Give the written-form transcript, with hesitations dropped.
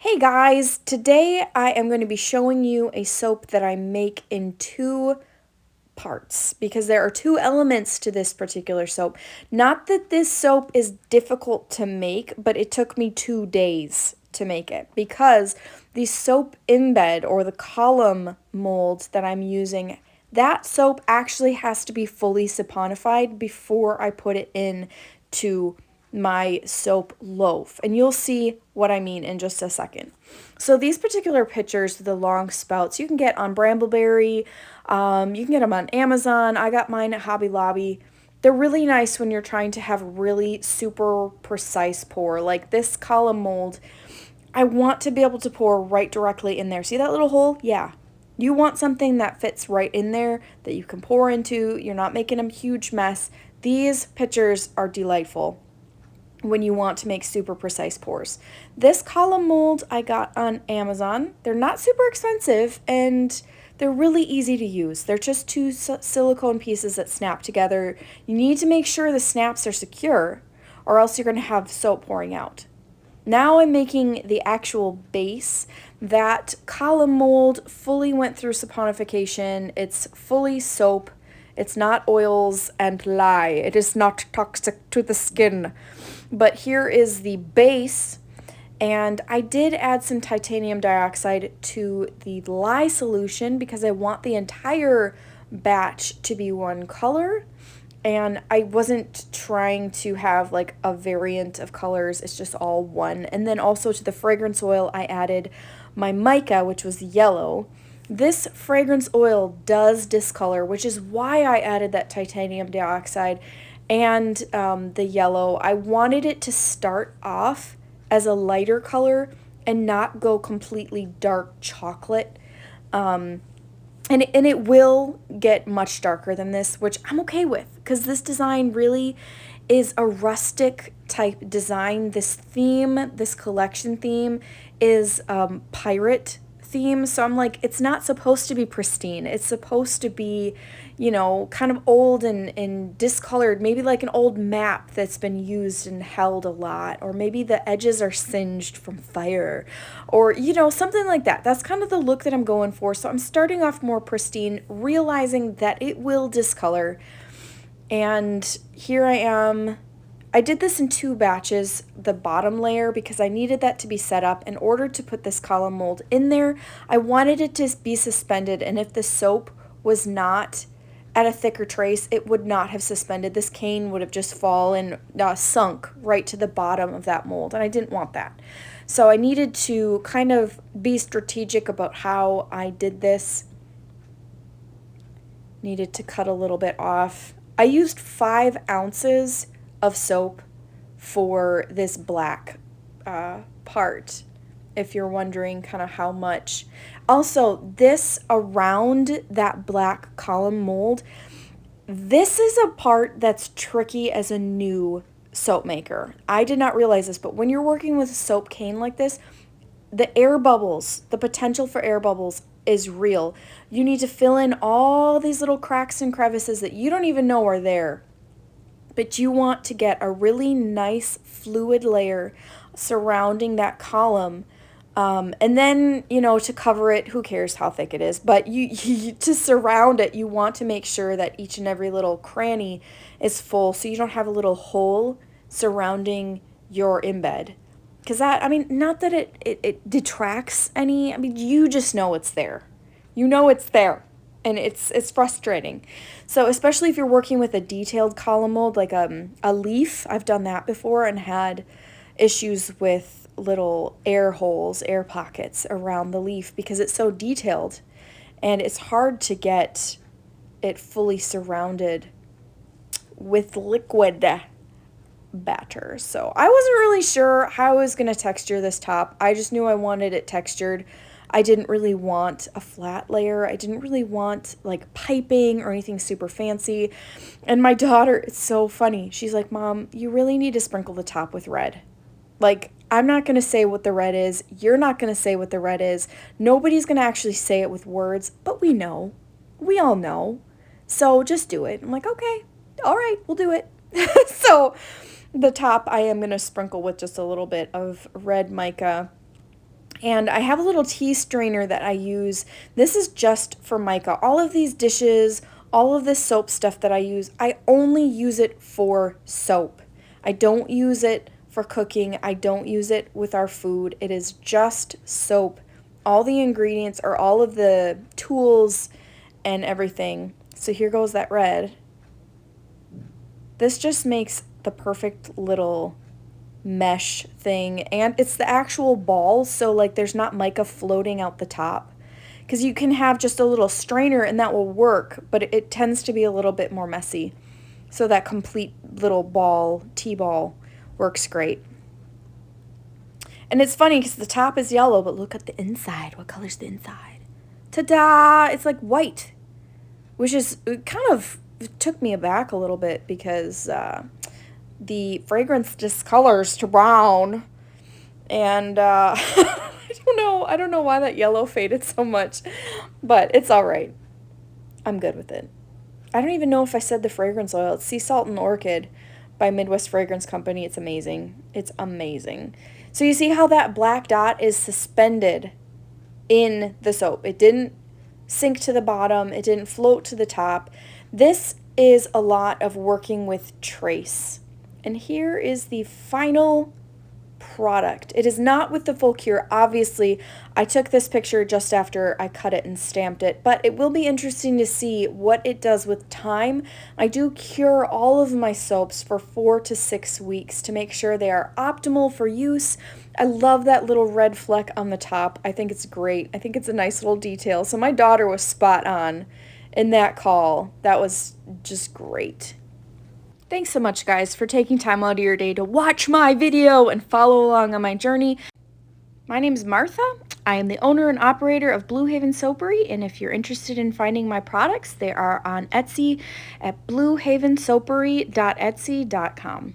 Hey guys, today I am going to be showing you a soap that I make in two parts because there are two elements to this particular soap. Not that this soap is difficult to make, but it took me 2 days to make it because the soap embed or the column mold that I'm using, that soap actually has to be fully saponified before I put it in to my soap loaf. And you'll see what I mean in just a second. So these particular pictures, the long spouts, you can get on Brambleberry. You can get them on Amazon. I got mine at Hobby Lobby. They're really nice when you're trying to have really super precise pour. Like this column mold, I want to be able to pour right directly in there. See that little hole? Yeah. You want something that fits right in there that you can pour into. You're not making a huge mess. These pictures are delightful when you want to make super precise pours. This column mold I got on Amazon. They're not super expensive and they're really easy to use. They're just two silicone pieces that snap together. You need to make sure the snaps are secure or else you're going to have soap pouring out. Now I'm making the actual base. That column mold fully went through saponification. It's fully soap. It's not oils and lye. It is not toxic to the skin. But here is the base, and I did add some titanium dioxide to the lye solution because I want the entire batch to be one color. And I wasn't trying to have like a variant of colors, it's just all one. And then also to the fragrance oil, I added my mica, which was yellow. This fragrance oil does discolor, which is why I added that titanium dioxide and the yellow. I wanted it to start off as a lighter color and not go completely dark chocolate. And it will get much darker than this, which I'm okay with because this design really is a rustic type design. This theme, this collection theme is pirate theme. So I'm like, it's not supposed to be pristine. It's supposed to be, kind of old and discolored, maybe like an old map that's been used and held a lot, or maybe the edges are singed from fire, or, something like that. That's kind of the look that I'm going for. So I'm starting off more pristine, realizing that it will discolor. And here I am. I did this in two batches, the bottom layer, because I needed that to be set up in order to put this column mold in there. I wanted it to be suspended, and if the soap was not at a thicker trace, it would not have suspended. This cane would have just fallen, sunk right to the bottom of that mold, and I didn't want that. So I needed to kind of be strategic about how I did this. Needed to cut a little bit off. I used 5 ounces of soap for this black part, if you're wondering kind of how much. Also, this around that black column mold, this is a part that's tricky as a new soap maker. I did not realize this, but when you're working with a soap cane like this, the air bubbles, the potential for air bubbles is real. You need to fill in all these little cracks and crevices that you don't even know are there. But you want to get a really nice fluid layer surrounding that column. And then, to cover it, who cares how thick it is, but to surround it, you want to make sure that each and every little cranny is full so you don't have a little hole surrounding your embed. Because not that it detracts any, you just know it's there. You know it's there. And it's frustrating. So especially if you're working with a detailed column mold, like a leaf, I've done that before and had issues with little air holes, air pockets around the leaf because it's so detailed. And it's hard to get it fully surrounded with liquid batter. So I wasn't really sure how I was going to texture this top. I just knew I wanted it textured. I didn't really want a flat layer. I didn't really want like piping or anything super fancy. And my daughter, it's so funny. She's like, "Mom, you really need to sprinkle the top with red." Like, I'm not going to say what the red is. You're not going to say what the red is. Nobody's going to actually say it with words, but we know. We all know. So just do it. I'm like, okay, all right, we'll do it. So the top I am going to sprinkle with just a little bit of red mica. And I have a little tea strainer that I use. This is just for mica. All of these dishes, all of this soap stuff that I use, I only use it for soap. I don't use it for cooking. I don't use it with our food. It is just soap. All the ingredients are all of the tools and everything. So here goes that red. This just makes the perfect little mesh thing, and it's the actual ball, so like there's not mica floating out the top, because you can have just a little strainer and that will work, but it tends to be a little bit more messy. So that complete little ball, T-ball, works great. And it's funny because the top is yellow, but look at the inside. What color's the inside? Ta-da! It's like white, which is kind of took me aback a little bit because the fragrance discolors to brown, and I don't know why that yellow faded so much, but it's all right. I'm good with it. I don't even know if I said the fragrance oil. It's Sea Salt and Orchid by Midwest Fragrance Company. It's amazing. It's amazing. So you see how that black dot is suspended in the soap. It didn't sink to the bottom. It didn't float to the top. This is a lot of working with trace. And here is the final product. It is not with the full cure. Obviously, I took this picture just after I cut it and stamped it, but it will be interesting to see what it does with time. I do cure all of my soaps for 4 to 6 weeks to make sure they are optimal for use. I love that little red fleck on the top. I think it's great. I think it's a nice little detail. So my daughter was spot on in that call. That was just great. Thanks so much, guys, for taking time out of your day to watch my video and follow along on my journey. My name is Martha. I am the owner and operator of Blue Haven Soapery, and if you're interested in finding my products, they are on Etsy at bluehavensoapery.etsy.com.